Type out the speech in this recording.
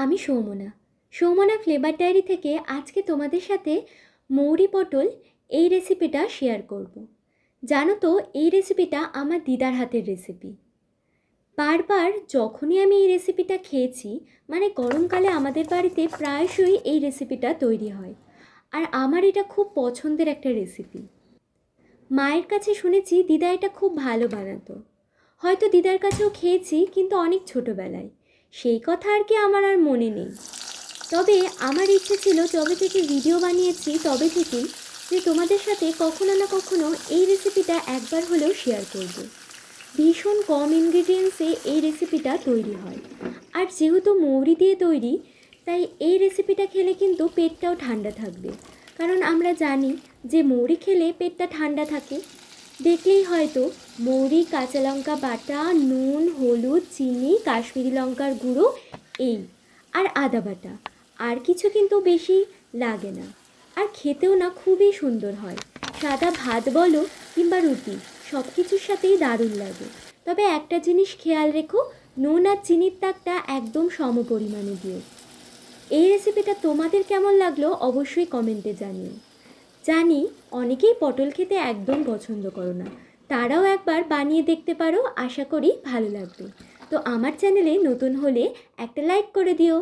আমি সৌমনা flavour diary থেকে আজকে তোমাদের সাথে মৌরি পটল এই রেসিপিটা শেয়ার করব। জানো তো, এই রেসিপিটা আমার দিদার হাতের রেসিপি। বারবার যখনই আমি এই রেসিপিটা খেয়েছি, মানে গরমকালে আমাদের বাড়িতে প্রায়শই এই রেসিপিটা তৈরি হয়। আর আমার এটা খুব পছন্দের একটা রেসিপি। মায়ের কাছে শুনেছি দিদা এটা খুব ভালো বানাতো। হয়তো দিদার কাছেও খেয়েছি, কিন্তু অনেক ছোটোবেলায়। সেই কথা আর কি আমার আর মনে নেই। তবে আমার ইচ্ছে ছিল যবে থেকে ভিডিও বানিয়েছি তবে থেকেই যে তোমাদের সাথে কখনো না কখনো এই রেসিপিটা একবার হলেও শেয়ার করব। ভীষণ কম ইনগ্রিডিয়েন্টসে এই রেসিপিটা তৈরি হয়। আর যেহেতু মৌরি দিয়ে তৈরি, তাই এই রেসিপিটা খেলে কিন্তু পেটটাও ঠান্ডা থাকবে। কারণ আমরা জানি যে মৌরি খেলে পেটটা ঠান্ডা থাকে। দেখলেই হয়তো মৌরি, কাঁচা লঙ্কা বাটা, নুন, হলুদ, চিনি, কাশ্মীরি লঙ্কার গুঁড়ো, এই আর আদা বাটা, আর কিছু কিন্তু বেশি লাগে না। আর খেতেও না খুবই সুন্দর হয়। সাদা ভাত বলো কিংবা রুটি, সব কিছুর সাথেই দারুণ লাগে। তবে একটা জিনিস খেয়াল রেখো, নুন আর চিনির তাকটা একদম সম পরিমাণে দিও। এই রেসিপিটা তোমাদের কেমন লাগলো অবশ্যই কমেন্টে জানিও। জানি অনেকেই পটল খেতে একদম পছন্দ করো না, তারাও একবার বানিয়ে দেখতে পারো, আশা করি ভালো লাগবে। তো আমার চ্যানেলে নতুন হলে একটা লাইক করে দিও।